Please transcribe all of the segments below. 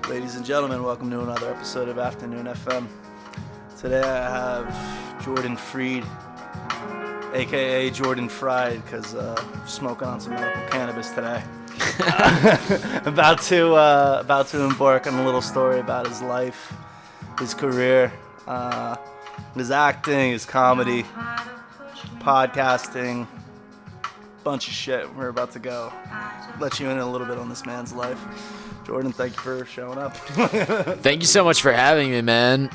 Ladies and gentlemen, welcome to another episode of Afternoon FM. Today I have Jordan Freed, aka Jordan Fried, because smoking on some medical cannabis today. about to embark on a little story about his life, his career, his acting, his comedy, podcasting, bunch of shit. We're about to go let you in a little bit on this man's life. Jordan, thank you for showing up. Thank you so much for having me, man.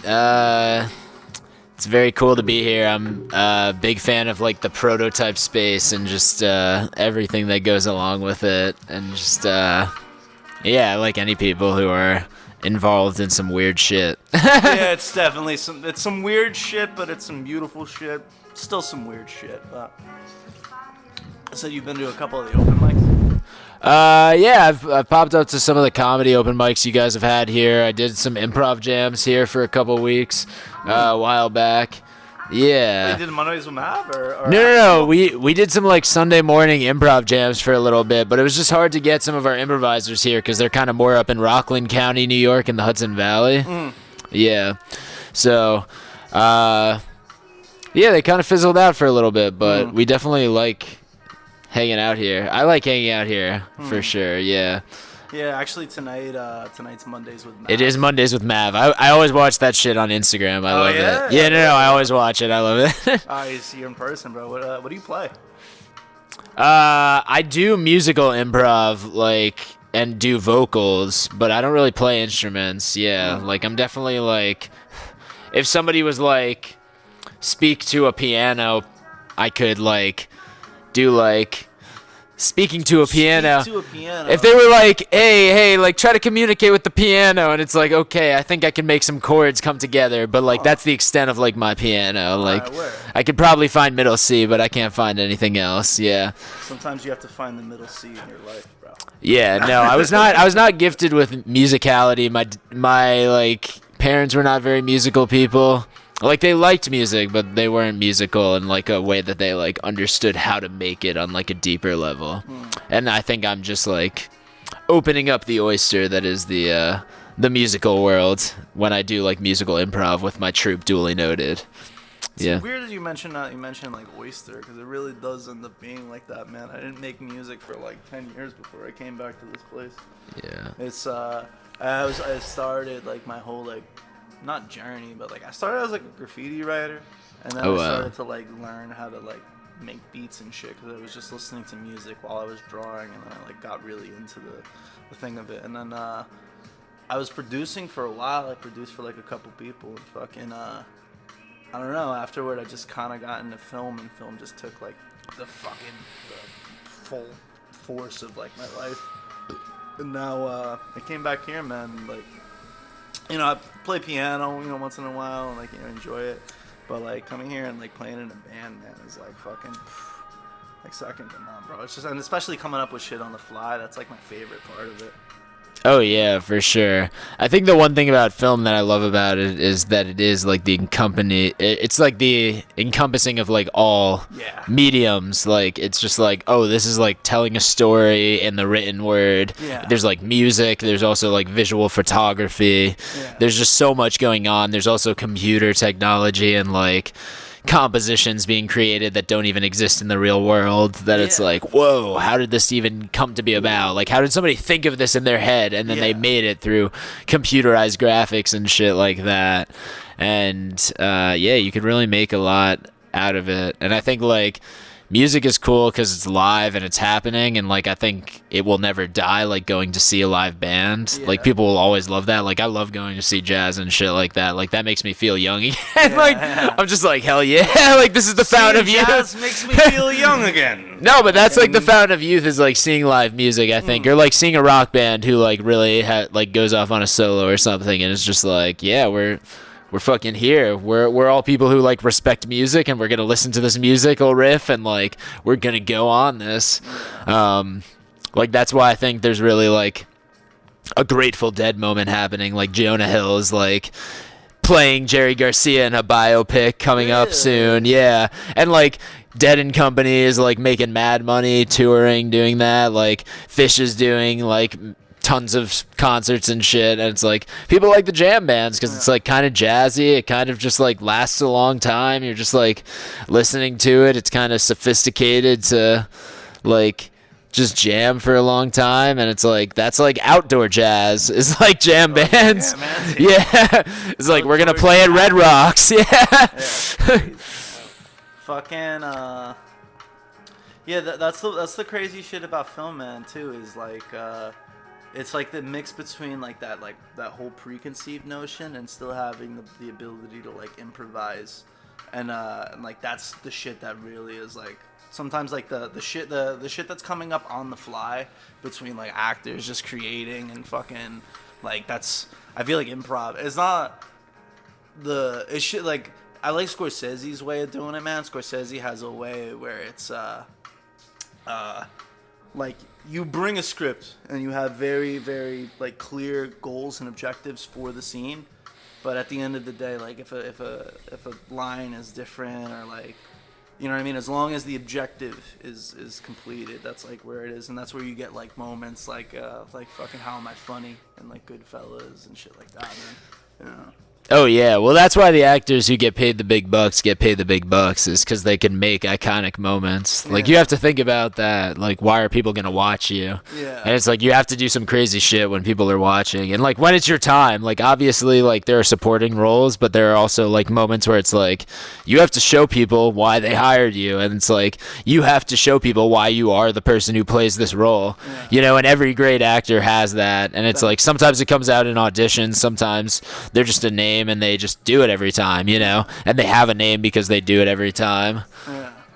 It's very cool to be here. I'm a big fan of like the prototype space and just everything that goes along with it, and just I like any people who are involved in some weird shit. Yeah, it's definitely some weird shit, but it's some beautiful shit. Still some weird shit. But so you've been to a couple of the open mics? I've popped up to some of the comedy open mics you guys have had here. I did some improv jams here for a couple weeks a while back. Yeah. You did Mondays with Mav? Or No. We did some like Sunday morning improv jams for a little bit, but it was just hard to get some of our improvisers here because they're kind of more up in Rockland County, New York, in the Hudson Valley. Yeah. So, they kind of fizzled out for a little bit, but we definitely like hanging out here. I like hanging out here for sure. Yeah. Yeah, actually tonight's Mondays with Mav. It is Mondays with Mav. I always watch that shit on Instagram. I love it. Yeah, no, I always watch it. I love it. I see you in person, bro. What do you play? I do musical improv, like, and do vocals, but I don't really play instruments. Yeah, like I'm definitely like, if somebody was like, speak to a piano, I could like do like speaking to a piano. If they were like, hey, like try to communicate with the piano, and it's like, okay, I think I can make some chords come together, but like that's the extent of like my piano. Like I could probably find middle C, but I can't find anything else. Yeah. Sometimes you have to find the middle C in your life, bro. Yeah, no, I was not gifted with musicality. My like parents were not very musical people. Like, they liked music, but they weren't musical in, like, a way that they, like, understood how to make it on, like, a deeper level. And I think I'm just, like, opening up the oyster that is the musical world when I do, like, musical improv with my troupe, Duly Noted. It's weird that you mentioned like, oyster, because it really does end up being like that, man. I didn't make music for, like, 10 years before I came back to this place. Yeah. It's, I started, like, my whole, like, not journey, but like I started as like a graffiti writer, and then I started to like learn how to like make beats and shit because I was just listening to music while I was drawing, and then I like got really into the thing of it. And then I was producing for a while. I produced for like a couple people, and fucking I don't know. Afterward, I just kind of got into film, and film just took like the full force of like my life. And now I came back here, man. Like, you know, I play piano, you know, once in a while and, like, you know, enjoy it. But, like, coming here and, like, playing in a band, man, is, like, fucking, like, second to none, bro. It's just, and especially coming up with shit on the fly, that's, like, my favorite part of it. Oh, yeah, for sure. I think the one thing about film that I love about it is that it is, like, it's, like, the encompassing of, like, all mediums. Like, it's just, like, oh, this is, like, telling a story in the written word. Yeah. There's, like, music. There's also, like, visual photography. Yeah. There's just so much going on. There's also computer technology and, like, compositions being created that don't even exist in the real world, that it's like, whoa, how did this even come to be about? Like, how did somebody think of this in their head and then they made it through computerized graphics and shit like that? And you could really make a lot out of it. And I think like music is cool because it's live and it's happening, and like I think it will never die, like going to see a live band. Like people will always love that. Like I love going to see jazz and shit like that. Like that makes me feel young again. I'm just like, hell yeah. Like this is the fountain of youth. Jazz makes me feel young again. No, but that's like the fountain of youth is like seeing live music, I think. Or like seeing a rock band who like really like goes off on a solo or something, and it's just like, yeah, we're fucking here. We're all people who like respect music, and we're gonna listen to this musical riff, and like we're gonna go on this. Like that's why I think there's really like a Grateful Dead moment happening. Like Jonah Hill is like playing Jerry Garcia in a biopic coming up soon. Yeah, and like Dead and Company is like making mad money touring, doing that. Like Fish is doing like tons of concerts and shit, and it's like people like the jam bands because it's like kind of jazzy. It kind of just like lasts a long time. You're just like listening to it. It's kind of sophisticated to like just jam for a long time, and it's like that's like outdoor jazz. It's like jam bands. Yeah, it's like we're gonna play at Red Rocks. Yeah. Fucking yeah, that's the crazy shit about film, man. Too is like it's like the mix between like that whole preconceived notion and still having the ability to like improvise, and like that's the shit that really is like sometimes like the shit that's coming up on the fly between like actors just creating and fucking like that's I feel like improv. It's not it's shit like I like Scorsese's way of doing it, man. Scorsese has a way where it's like you bring a script and you have very, very like clear goals and objectives for the scene, but at the end of the day, like if a line is different or like, you know what I mean, as long as the objective is completed, that's like where it is, and that's where you get like moments like fucking How Am I Funny and like Goodfellas and shit like that, man. You know. Oh yeah, well that's why the actors who get paid the big bucks is because they can make iconic moments. Like you have to think about that. Like why are people gonna watch you? Yeah. And it's like you have to do some crazy shit when people are watching, and like when it's your time. Like obviously, like there are supporting roles, but there are also like moments where it's like you have to show people why they hired you, and it's like you have to show people why you are the person who plays this role. Yeah. You know, and every great actor has that, and it's like sometimes it comes out in auditions, sometimes they're just a name. And they just do it every time, you know, and they have a name because they do it every time.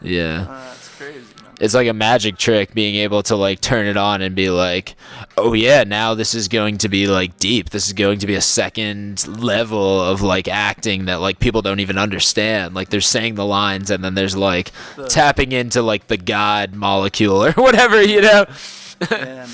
Yeah. That's crazy, man. It's like a magic trick being able to like turn it on and be like, oh yeah, now this is going to be like deep. This is going to be a second level of like acting that like people don't even understand. Like they're saying the lines and then there's like tapping into like the God molecule or whatever, you know. Yeah, man.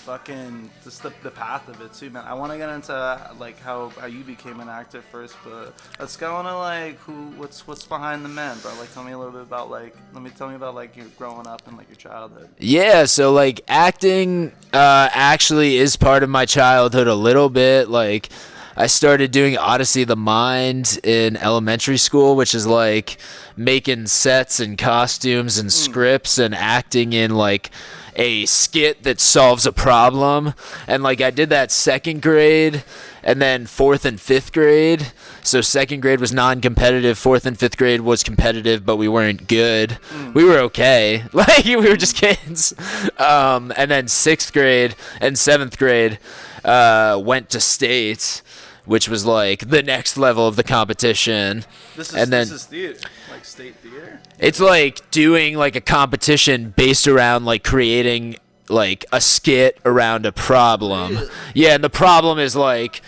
Fucking just the path of it too, man. I want to get into like how you became an actor first, but let's go into like what's behind the men, bro. Like tell me a little bit about like tell me about like your growing up and like your childhood. Yeah, so like acting actually is part of my childhood a little bit. Like I started doing Odyssey of the Mind in elementary school, which is like making sets and costumes and scripts and acting in like a skit that solves a problem. And like I did that second grade and then fourth and fifth grade. So second grade was non-competitive, fourth and fifth grade was competitive, but we weren't good. We were okay. Like we were just kids. And then sixth grade and seventh grade went to state, which was like the next level of the competition. This is theater, like state theater? It's like doing like a competition based around like creating like a skit around a problem. Really? Yeah, and the problem is like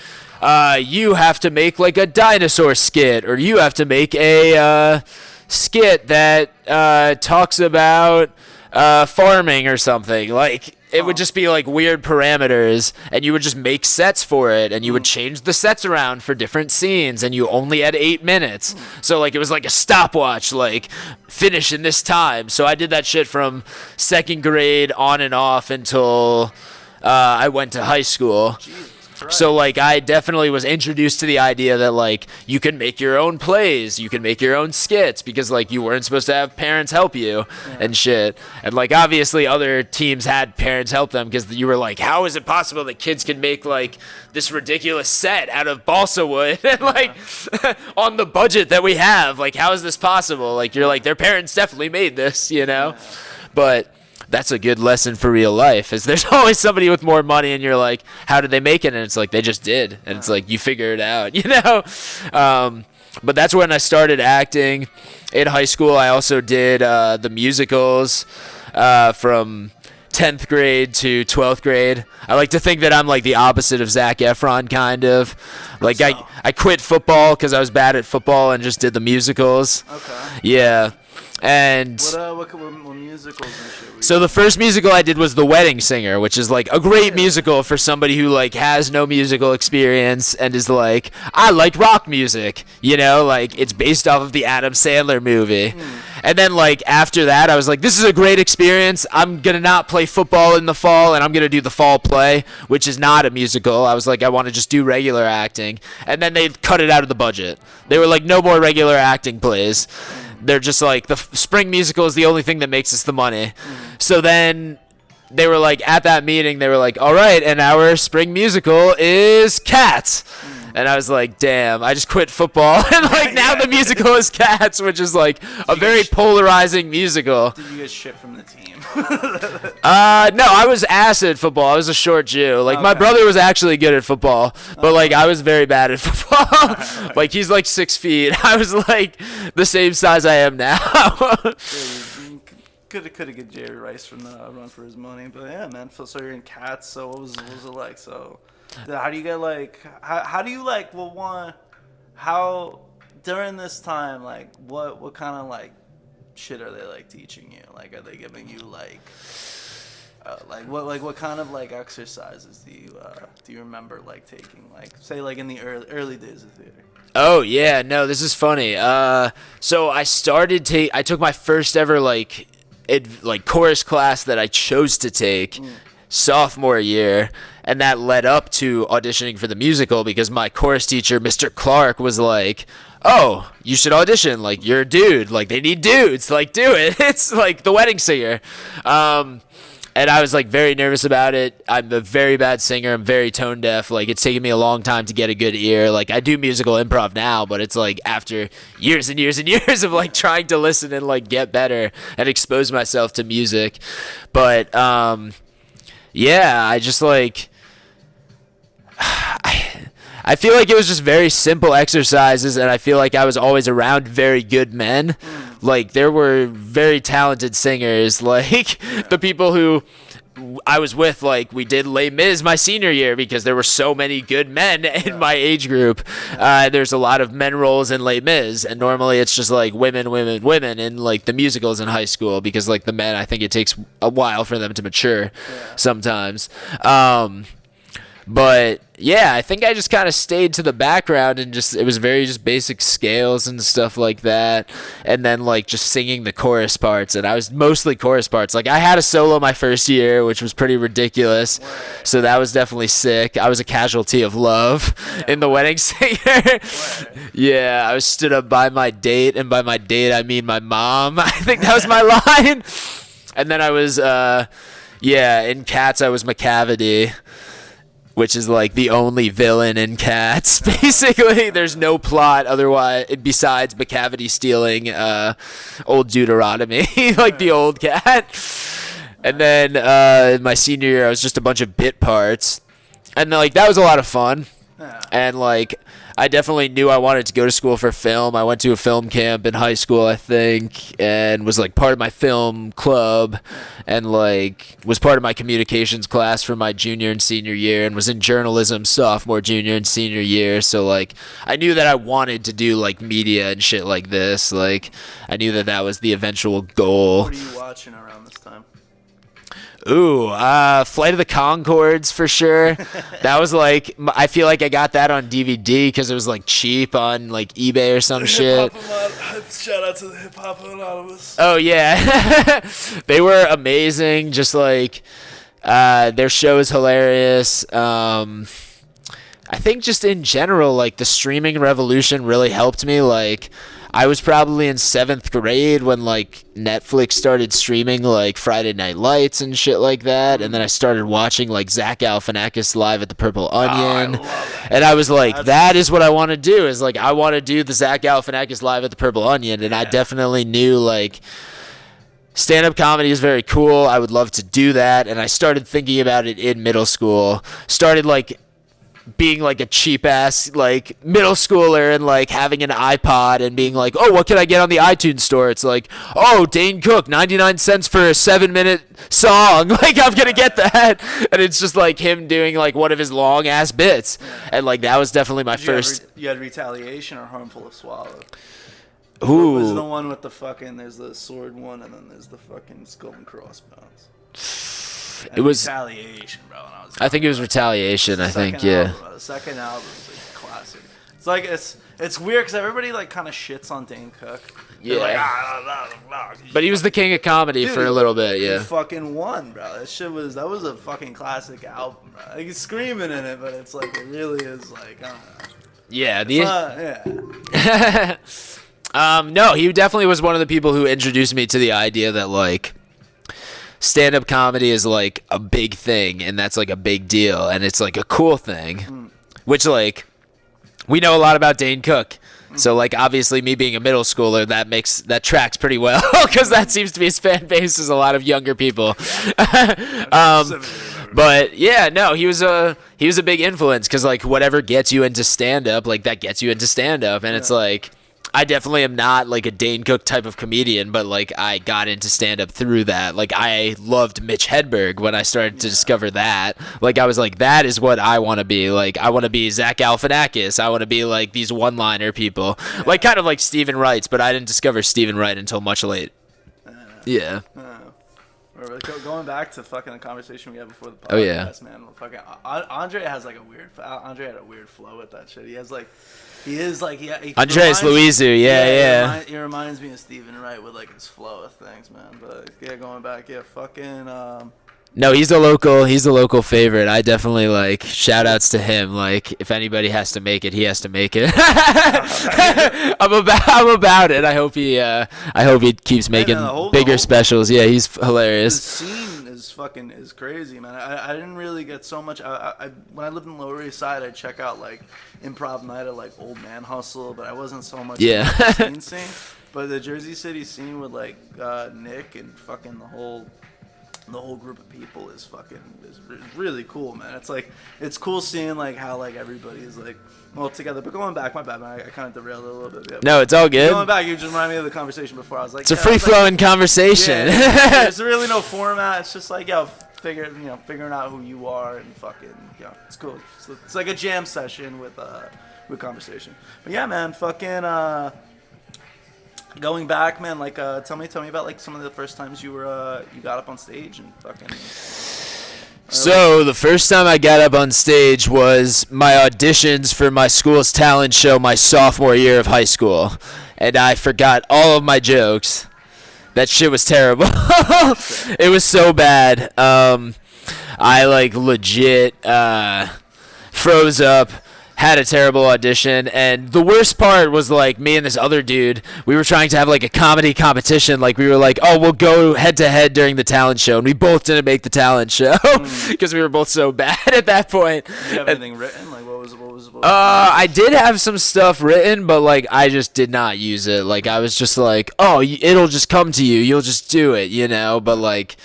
you have to make like a dinosaur skit, or you have to make a skit that talks about farming or something. Like it would just be like weird parameters, and you would just make sets for it, and you would change the sets around for different scenes, and you only had 8 minutes. So like it was like a stopwatch, like finish in this time. So I did that shit from second grade on and off until I went to high school. Jesus. So like I definitely was introduced to the idea that like you can make your own plays, you can make your own skits, because like you weren't supposed to have parents help you and shit. And like obviously other teams had parents help them, because you were like, how is it possible that kids can make like this ridiculous set out of balsa wood and like on the budget that we have? Like how is this possible? Like you're like, their parents definitely made this, you know? But that's a good lesson for real life, is there's always somebody with more money, and you're like, how did they make it? And it's like, they just did. And it's like, you figure it out, you know? But that's when I started acting. In high school, I also did the musicals from 10th grade to 12th grade. I like to think that I'm like the opposite of Zac Efron, kind of. Like I quit football because I was bad at football and just did the musicals. Okay. Yeah. And what musicals and shit? So the first musical I did was The Wedding Singer, which is like a great musical for somebody who like has no musical experience and is like, I like rock music, you know, like it's based off of the Adam Sandler movie. And then like after that, I was like, this is a great experience. I'm gonna not play football in the fall, and I'm gonna do the fall play, which is not a musical. I was like, I want to just do regular acting, and then they cut it out of the budget. They were like, no more regular acting plays. They're just like, the spring musical is the only thing that makes us the money. So then they were like, at that meeting, they were like, all right, and our spring musical is Cats. And I was like, damn, I just quit football. And like now the musical is Cats, which is like a very polarizing musical. Did you get shit from the team? No, I was ass at football. I was a short Jew. Like my brother was actually good at football, but like I was very bad at football. Like he's like 6 feet. I was like the same size I am now. Could have get Jerry Rice from the Run for His Money, but yeah, man. So you're in Cats. So what was it like? So how do you get like? How do you like? Well, how during this time, like what kind of like shit are they like teaching you? Like, are they giving you like what kind of like exercises do you remember like taking, like say like in the early days of theater? Oh yeah, no, this is funny. So I took my first ever like chorus class that I chose to take sophomore year, and that led up to auditioning for the musical because my chorus teacher, Mr. Clark, was like, oh, you should audition, like you're a dude, like they need dudes, like do it. It's like The Wedding Singer. And I was like very nervous about it. I'm a very bad singer. I'm very tone deaf. Like it's taken me a long time to get a good ear. Like I do musical improv now, but it's like after years and years and years of like trying to listen and like get better and expose myself to music. But yeah, I just like I feel like it was just very simple exercises, and I feel like I was always around very good men. Like there were very talented singers, like the people who I was with, like we did Les Mis my senior year because there were so many good men in my age group. There's a lot of men roles in Les Mis, and normally it's just like women in like the musicals in high school because like the men, I think it takes a while for them to mature sometimes. But yeah, I think I just kind of stayed to the background and it was very just basic scales and stuff like that. And then like just singing the chorus parts, and I was mostly chorus parts. Like I had a solo my first year, which was pretty ridiculous. So that was definitely sick. I was a casualty of love in The Wedding Singer. Yeah, I was stood up by my date, and by my date I mean my mom. I think that was my line. And then I was in Cats I was McCavity, which is like the only villain in Cats. Basically, there's no plot otherwise besides McCavity stealing old Deuteronomy, like the old cat. And then in my senior year, I was just a bunch of bit parts, and like that was a lot of fun. And like I definitely knew I wanted to go to school for film. I went to a film camp in high school, I think, and was like part of my film club, and like was part of my communications class for my junior and senior year, and was in journalism sophomore, junior, and senior year. So like I knew that I wanted to do like media and shit like this. Like I knew that was the eventual goal. What are you watching around this time? Ooh, Flight of the Conchords for sure. That was like, I feel like I got that on DVD because it was like cheap on like eBay or some shit. Shout out to the Hip Hop Anonymous. Oh yeah, they were amazing. Just like their show is hilarious. I think just in general, like the streaming revolution really helped me. Like I was probably in 7th grade when like Netflix started streaming like Friday Night Lights and shit like that, and then I started watching like Zach Galifianakis live at the Purple Onion, and I was like, that is what I want to do. Is like I want to do the Zach Galifianakis live at the Purple Onion, and I definitely knew like stand-up comedy is very cool. I would love to do that, and I started thinking about it in middle school. Started like being like a cheap ass like middle schooler and like having an iPod and being like, oh, what can I get on the iTunes store? It's like, oh, Dane Cook, 99 cents for a 7-minute song. Like I'm gonna get that. And it's just like him doing like one of his long ass bits. And like that was definitely my first. You had Retaliation or Harmful of Swallow? Ooh. What was the one with the fucking? There's the sword one, and then there's the fucking skull and crossbones. It was Retaliation, bro. I think it was Retaliation. I think, yeah. The second album is like classic. It's like it's weird because everybody like kind of shits on Dane Cook. Yeah. Like, but he was the king of comedy for a little bit. Yeah. He fucking won, bro. That was a fucking classic album, bro. Like he's screaming in it, but it's like it really is like I don't know. Yeah. Yeah. No, he definitely was one of the people who introduced me to the idea that like stand-up comedy is like a big thing, and that's like a big deal, and it's like a cool thing, which like we know a lot about Dane Cook. So like obviously me being a middle schooler, that tracks pretty well because that seems to be his fan base is a lot of younger people. But yeah, no, he was a big influence because like whatever gets you into stand-up, like that gets you into stand-up, and it's like. I definitely am not like a Dane Cook type of comedian, but like I got into stand-up through that. Like I loved Mitch Hedberg when I started to discover that. Like I was like, that is what I want to be. Like I want to be Zach Galifianakis. I want to be like these one-liner people, like kind of like Stephen Wright's. But I didn't discover Stephen Wright until much late. Yeah. Going back to fucking the conversation we had before the podcast, oh yeah, man. Fucking Andre has like Andre had a weird flow with that shit. He is like Andres Luizu, yeah. He reminds me of Stephen Wright with like his flow of things, man. But yeah, going back, fucking. No, he's a local favorite. I definitely like shout outs to him. Like if anybody has to make it, he has to make it. I'm about it. I hope he keeps making bigger specials. Yeah, he's hilarious. The scene is crazy, man. I didn't really get so much. When I lived in Lower East Side, I'd check out like improv night at like Old Man Hustle, but I wasn't so much in the scene. But the Jersey City scene with like Nick and fucking the whole group of people is really cool, man. It's cool seeing like how like everybody is like all together. But going back, my bad, man. I kind of derailed it a little bit. Yeah. No, it's all good. Going back, you just reminded me of the conversation before. I was like, it's a free flowing conversation. Yeah, there's really no format. It's just like figuring out who you are and fucking it's cool. So it's like a jam session with conversation. But yeah, man, fucking. Going back, man, like, tell me about like some of the first times you got up on stage and fucking. So the first time I got up on stage was my auditions for my school's talent show my sophomore year of high school, and I forgot all of my jokes. That shit was terrible. It was so bad. I like legit froze up. Had a terrible audition, and the worst part was like me and this other dude, we were trying to have like a comedy competition. Like we were like, oh, we'll go head to head during the talent show, and we both didn't make the talent show because we were both so bad at that point. Did you have anything written? Like what was I did have some stuff written, but like I just did not use it. Like I was just like, oh, it'll just come to you, you'll just do it, but like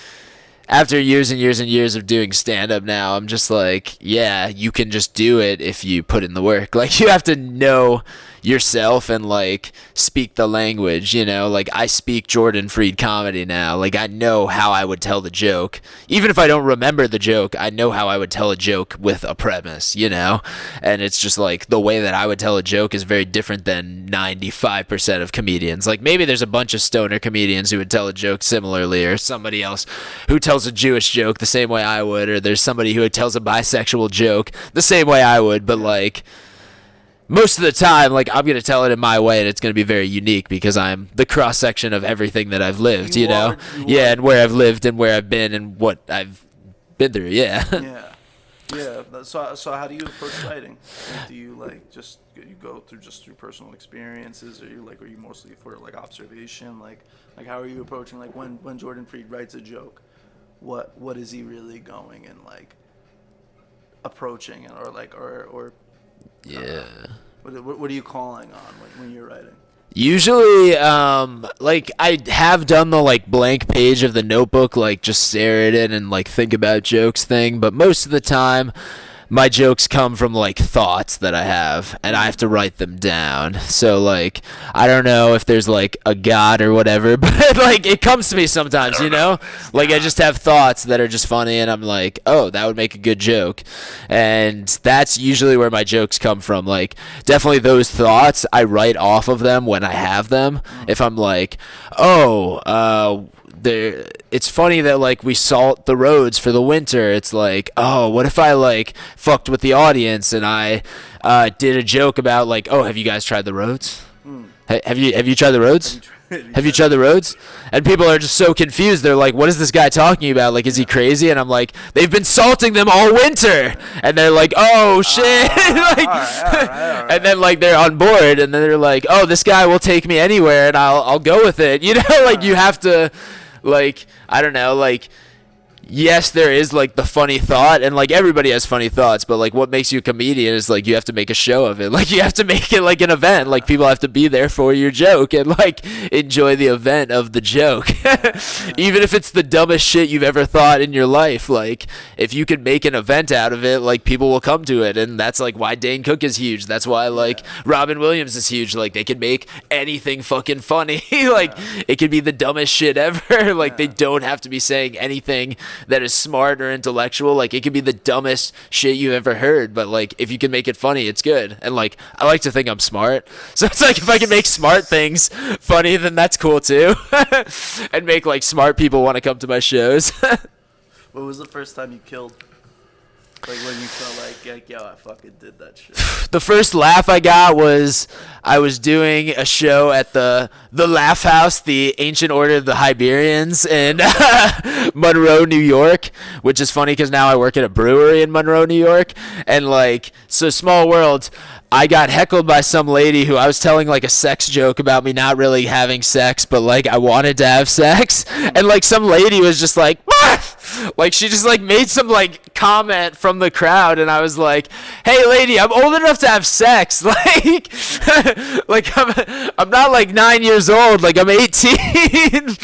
after years and years and years of doing stand-up now, I'm just like, yeah, you can just do it if you put in the work. Like, you have to know yourself and, like, speak the language, Like, I speak Jordan Freed comedy now. Like, I know how I would tell the joke. Even if I don't remember the joke, I know how I would tell a joke with a premise, And it's just, like, the way that I would tell a joke is very different than 95% of comedians. Like, maybe there's a bunch of stoner comedians who would tell a joke similarly, or somebody else who tells a Jewish joke the same way I would, or there's somebody who tells a bisexual joke the same way I would, but, like, most of the time, like, I'm going to tell it in my way, and it's going to be very unique because I'm the cross-section of everything that I've lived, you know? Yeah, and where I've lived and where I've been and what I've been through, yeah. Yeah. So how do you approach writing? Like, do you, like, just you go through personal experiences, or are you mostly for, like, observation? Like how are you approaching, like, when Jordan Freed writes a joke, what is he really going and, like, approaching it, or yeah. What are you calling on when you're writing? Usually, like, I have done the, like, blank page of the notebook, like, just stare at it and, like, think about jokes thing, but most of the time, my jokes come from like thoughts that I have, and I have to write them down. So like I don't know if there's like a god or whatever, but like it comes to me sometimes, you know? Like I just have thoughts that are just funny, and I'm like, oh, that would make a good joke. And that's usually where my jokes come from. Like definitely those thoughts, I write off of them when I have them. If I'm like, oh, it's funny that like we salt the roads for the winter. It's like, oh, what if I like fucked with the audience and I did a joke about like, oh, have you guys tried the roads? Have you tried the roads? Have you tried the roads? And people are just so confused. They're like, what is this guy talking about? Like, is he crazy? And I'm like, they've been salting them all winter. And they're like, oh, shit. Like, all right. And then, like, they're on board. And then they're like, oh, this guy will take me anywhere, and I'll go with it. You know, like, you have to, like, I don't know, like, yes, there is like the funny thought, and like everybody has funny thoughts, but like what makes you a comedian is like you have to make a show of it. Like you have to make it like an event. Like people have to be there for your joke and like enjoy the event of the joke. Even if it's the dumbest shit you've ever thought in your life, like if you can make an event out of it, like people will come to it. And that's like why Dane Cook is huge. That's why like Robin Williams is huge. Like they can make anything fucking funny. Like it could be the dumbest shit ever. Like they don't have to be saying anything that is smart or intellectual. Like it could be the dumbest shit you've ever heard, but like if you can make it funny, it's good. And like I like to think I'm smart, so it's like if I can make smart things funny, then that's cool too. And make like smart people want to come to my shows. What was the first time you killed? Like when you felt like yo, I fucking did that shit. The first laugh I got was I was doing a show at the Laugh House, the Ancient Order of the Hiberians in Monroe, New York, which is funny because now I work at a brewery in Monroe, New York. And like, so small world, I got heckled by some lady who I was telling like a sex joke about me not really having sex, but like I wanted to have sex. And like some lady was just like, like she just like made some like comment from the crowd, and I was like, hey lady, I'm old enough to have sex. Like like I'm not like 9 years old, like I'm 18.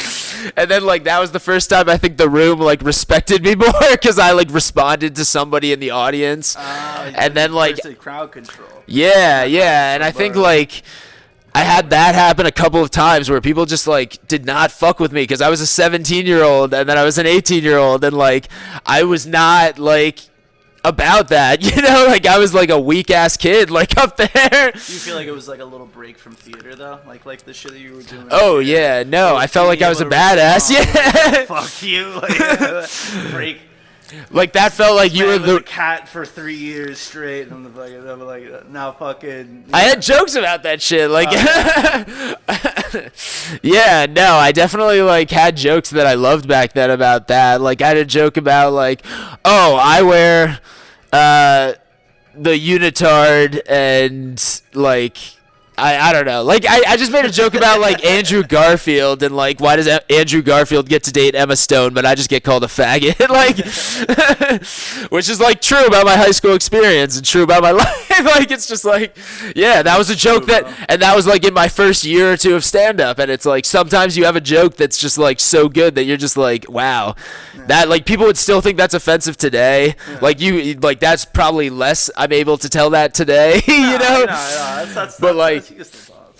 And then like that was the first time I think the room like respected me more because I like responded to somebody in the audience. And then like crowd control. Yeah, and I think like I had that happen a couple of times where people just like did not fuck with me because I was a 17-year-old and then I was an 18-year-old, and like I was not like about that, you know, like I was like a weak ass kid like up there. Do you feel like it was like a little break from theater though, like the shit that you were doing? Oh yeah, no, I felt like I was a badass. Yeah. Fuck you, like break. Like that felt like you were the cat for 3 years straight, and I'm like now fucking. I had jokes about that shit, like. Yeah, no, I definitely like had jokes that I loved back then about that. Like I had a joke about like, oh, I wear the unitard, and like I don't know. Like I just made a joke about like Andrew Garfield, and like why does Andrew Garfield get to date Emma Stone, but I just get called a faggot? Like, which is like true about my high school experience and true about my life. Like it's just like, yeah, that was a joke and that was like in my first year or two of stand up, and it's like sometimes you have a joke that's just like so good that you're just like, wow, that like people would still think that's offensive today. Like you like that's probably less I'm able to tell that today. You know, that's but like.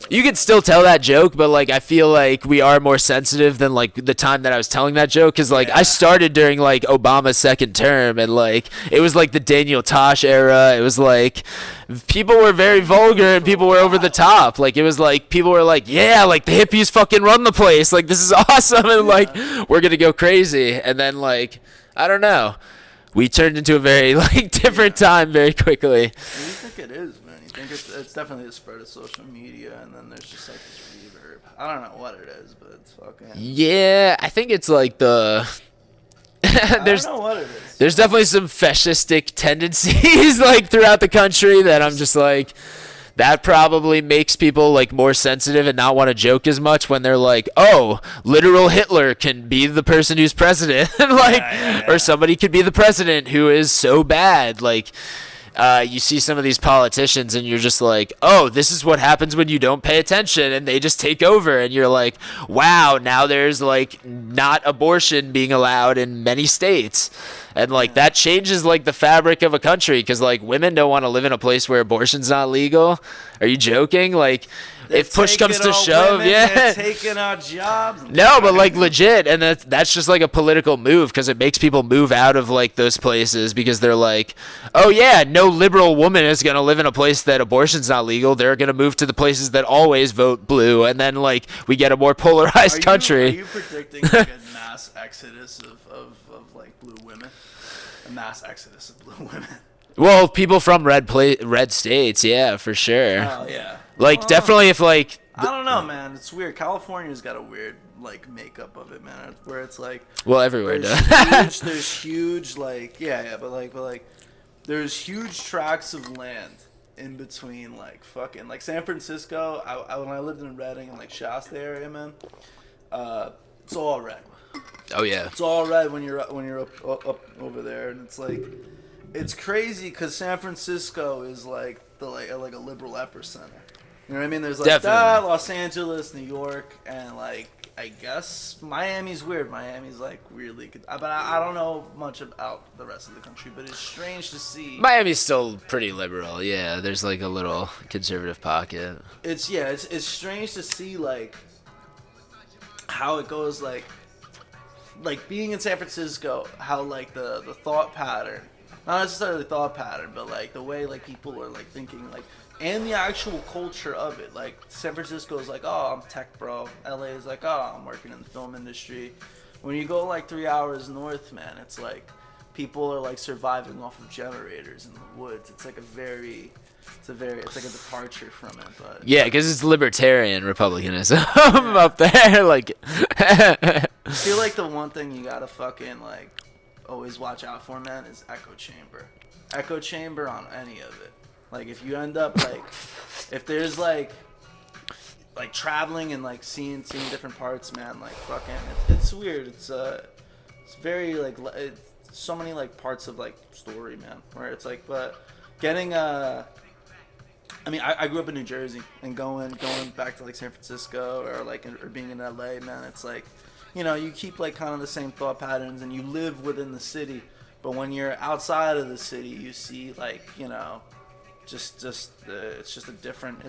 You can still tell that joke, but like I feel like we are more sensitive than like the time that I was telling that joke, because like I started during like Obama's second term, and like it was like the Daniel Tosh era. It was like people were very vulgar and people were over the top. Like it was like people were like, yeah, like the hippies fucking run the place, like this is awesome, and like we're gonna go crazy. And then like I don't know, we turned into a very like different time very quickly. What do you think it is, man? I think it's definitely the spread of social media, and then there's just like this reverb. I don't know what it is, but it's fucking. Yeah, I think it's like the. I don't know what it is. There's definitely some fascistic tendencies like throughout the country that I'm just like, that probably makes people like more sensitive and not want to joke as much when they're like, oh, literal Hitler can be the person who's president, like, or somebody could be the president who is so bad, like. You see some of these politicians and you're just like, oh, this is what happens when you don't pay attention, and they just take over, and you're like, wow, now there's like not abortion being allowed in many states. And like that changes like the fabric of a country, because like women don't want to live in a place where abortion's not legal. Are you joking? Like, if push comes to shove, they're taking our jobs. No, but like legit, and that's just like a political move, because it makes people move out of like those places, because they're like, oh yeah, no liberal woman is gonna live in a place that abortion's not legal. They're gonna move to the places that always vote blue, and then like we get a more polarized country. Are you predicting like a mass exodus of like blue women? A mass exodus of blue women? Well, people from red states, yeah, for sure. Oh yeah. Like, definitely if, like... I don't know, man. It's weird. California's got a weird, like, makeup of it, man. Where it's, like... Well, everywhere does. There's huge, like... Yeah, but there's huge tracts of land in between, like, fucking... Like, San Francisco, when I lived in Redding and, like, Shasta area, man, it's all red. Oh, yeah. It's all red when you're up over there, and it's, like... It's crazy, because San Francisco is, like, a liberal epicenter. You know what I mean? There's like that, Los Angeles, New York, and like I guess Miami's weird. Miami's like weirdly, but I don't know much about the rest of the country. But it's strange to see. Miami's still pretty liberal. Yeah, there's like a little conservative pocket. It's strange to see like how it goes, like being in San Francisco, how like the thought pattern, not necessarily thought pattern, but like the way like people are like thinking like. And the actual culture of it. Like, San Francisco is like, oh, I'm tech bro. LA is like, oh, I'm working in the film industry. When you go, like, 3 hours north, man, it's like people are, like, surviving off of generators in the woods. It's like it's like a departure from it. But yeah, because it's libertarian republicanism up there. Like, I feel like the one thing you gotta fucking, like, always watch out for, man, is echo chamber. Echo chamber on any of it. Like, if you end up, like, if there's, like traveling and, like, seeing different parts, man, like, fucking, it's weird. It's very, like, it's so many, like, parts of, like, story, man, where it's, like, but getting, I mean, I grew up in New Jersey, and going back to, like, San Francisco or being in LA, man, it's, like, you know, you keep, like, kind of the same thought patterns, and you live within the city, but when you're outside of the city, you see, like, you know, it's just a different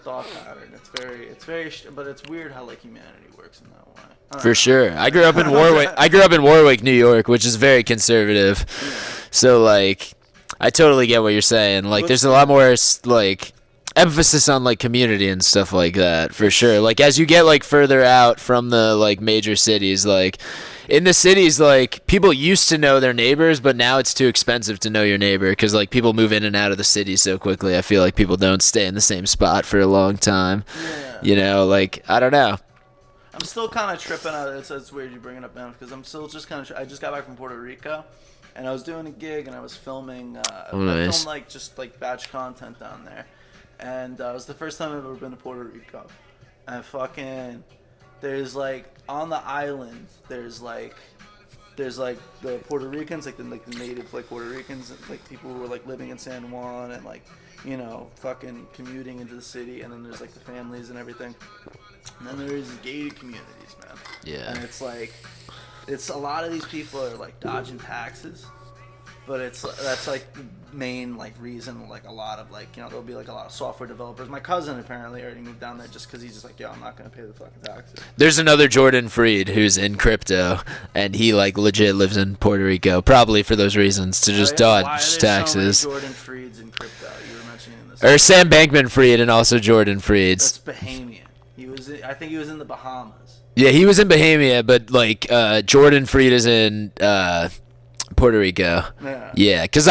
thought pattern. It's very, but it's weird how like humanity works in that way. For sure. I grew up in Warwick, New York, which is very conservative. Yeah. So like, I totally get what you're saying. Like, there's a lot more like emphasis on like community and stuff like that, for sure. Like, as you get like further out from the like major cities, like in the cities, like people used to know their neighbors, but now it's too expensive to know your neighbor, because like people move in and out of the city so quickly. I feel like people don't stay in the same spot for a long time. Yeah. You know, like, I don't know. I'm still kind of tripping out. It's weird you bring it up now, because I'm still just kind of. I just got back from Puerto Rico, and I was doing a gig, and I was filming. Nice. I filmed like just like batch content down there, and it was the first time I've ever been to Puerto Rico, and fucking. There's like on the island. There's like the Puerto Ricans, like the native like Puerto Ricans, like people who were like living in San Juan and like, you know, fucking commuting into the city, and then there's like the families and everything, and then there's gated communities, man. Yeah. And it's like, it's a lot of these people are like dodging taxes. But that's like the main like reason, like a lot of like, you know, there'll be like a lot of software developers. My cousin apparently already moved down there just because he's just like, yo, I'm not gonna pay the fucking taxes. There's another Jordan Freed who's in crypto, and he like legit lives in Puerto Rico, probably for those reasons, to just dodge taxes. So many Jordan Freeds in crypto. You were mentioning this. Or Sam Bankman-Fried and also Jordan Freed's. That's Bahamian. I think he was in the Bahamas. Yeah, he was in Bahamia, but like Jordan Freed is in Puerto Rico. Yeah, because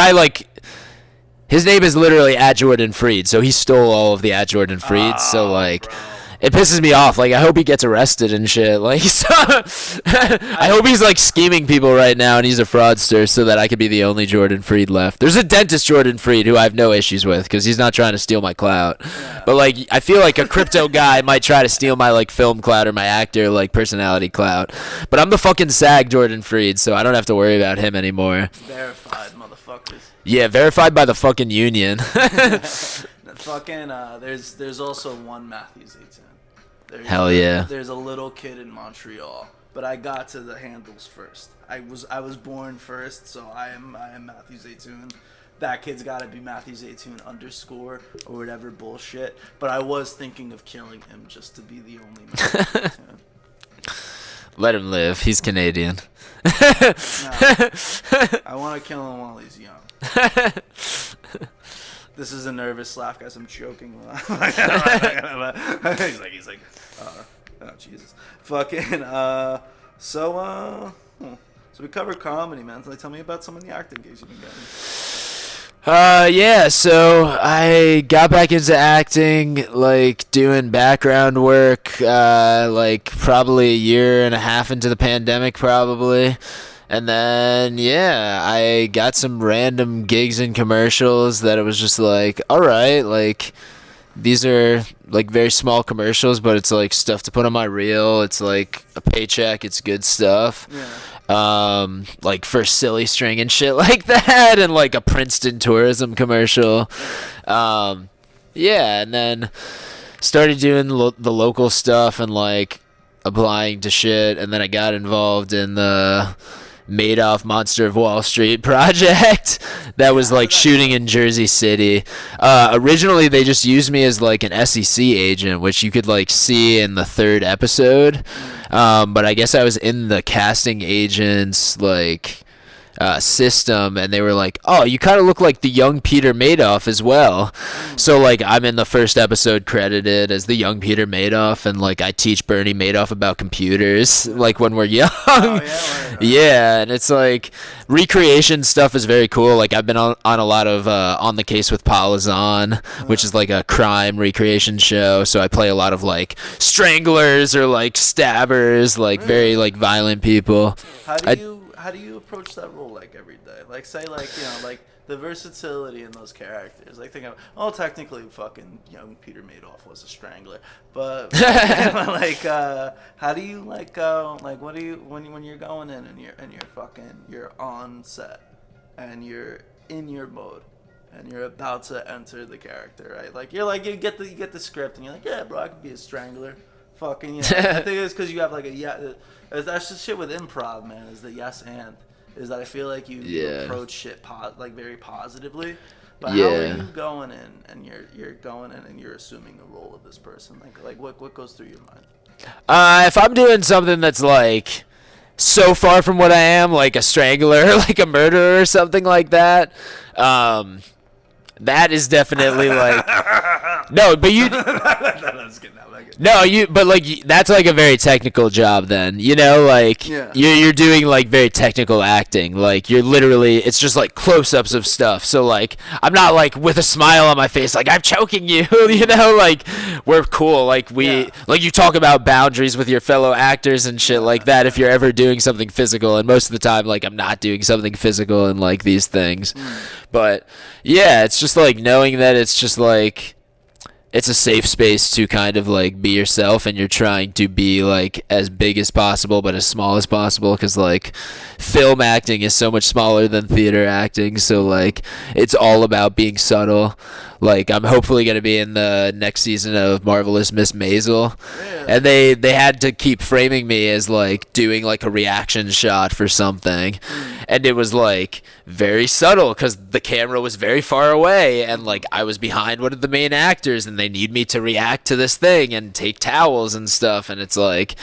his name is literally at Jordan Freed, so he stole all of the at Jordan Freed. So like, bro. It pisses me off. Like, I hope he gets arrested and shit. Like, so, I hope he's like scheming people right now, and he's a fraudster, so that I could be the only Jordan Freed left. There's a dentist Jordan Freed who I have no issues with, because he's not trying to steal my clout. Yeah. But like, I feel like a crypto guy might try to steal my like film clout or my actor like personality clout. But I'm the fucking SAG Jordan Freed, so I don't have to worry about him anymore. Verified, motherfuckers. Yeah, verified by the fucking union. Fucking there's also one Matthew Zeitoun. Hell yeah. There's a little kid in Montreal but I got to the handles first. I was born first, so I am Matthew Zeitoun. That kid's got to be Matthew Zeitoun _ or whatever bullshit. But I was thinking of killing him just to be the only Matthew Zeitoun. Let him live. He's Canadian. No, I want to kill him while he's young. This is a nervous laugh, guys. I'm joking. he's like, oh Jesus, fucking. So we covered comedy, man. So tell me about some of the acting gigs you've been getting. Yeah, so I got back into acting, like doing background work, like probably a year and a half into the pandemic, probably. And then, yeah, I got some random gigs and commercials that it was just like, all right, like, these are like very small commercials, but it's like stuff to put on my reel. It's like a paycheck. It's good stuff. Yeah. Like for Silly String and shit like that, and like a Princeton tourism commercial. Yeah, and then started doing the local stuff and like applying to shit, and then I got involved in the Madoff Monster of Wall Street project that was like shooting in Jersey City. Originally they just used me as like an SEC agent, which you could like see in the 3rd episode. But I guess I was in the casting agent's like system, and they were like, oh, you kind of look like the young Peter Madoff as well. So like I'm in the 1st episode credited as the young Peter Madoff, and like I teach Bernie Madoff about computers like when we're young. Oh, yeah, right. Yeah, and it's like recreation stuff is very cool. Like I've been on a lot of On the Case with Paul Azan, which is like a crime recreation show. So I play a lot of like stranglers or like stabbers, like very like violent people. How do you approach that role like every day? Like say like, you know, like the versatility in those characters. Like think of, oh, technically fucking young Peter Madoff was a strangler, but like how do you like go like what do you when you're going in and you're on set and you're in your mode and you're about to enter the character, right? Like you get the script and you're like, yeah, bro, I could be a strangler. Fucking, you know. I think it's because you have like that's just shit with improv, man. Is the yes and is that I feel like you approach shit like very positively, but how are you going in and you're going in and you're assuming the role of this person? Like what goes through your mind? If I'm doing something that's like so far from what I am, like a strangler, like a murderer or something like that, that is definitely like no, but you. No, but like that's like a very technical job then, you know, like you're doing like very technical acting, like you're literally, it's just like close-ups of stuff. So like I'm not like with a smile on my face like I'm choking you, you know, like we're cool, like like you talk about boundaries with your fellow actors and shit like that if you're ever doing something physical, and most of the time like I'm not doing something physical in like these things. But yeah, it's just like knowing that it's just like it's a safe space to kind of like be yourself, and you're trying to be like as big as possible but as small as possible, because like film acting is so much smaller than theater acting, so like it's all about being subtle. Like I'm hopefully going to be in the next season of Marvelous Miss Maisel, and they had to keep framing me as like doing like a reaction shot for something, and it was like very subtle because the camera was very far away, and like I was behind one of the main actors, and they need me to react to this thing and take towels and stuff, and it's like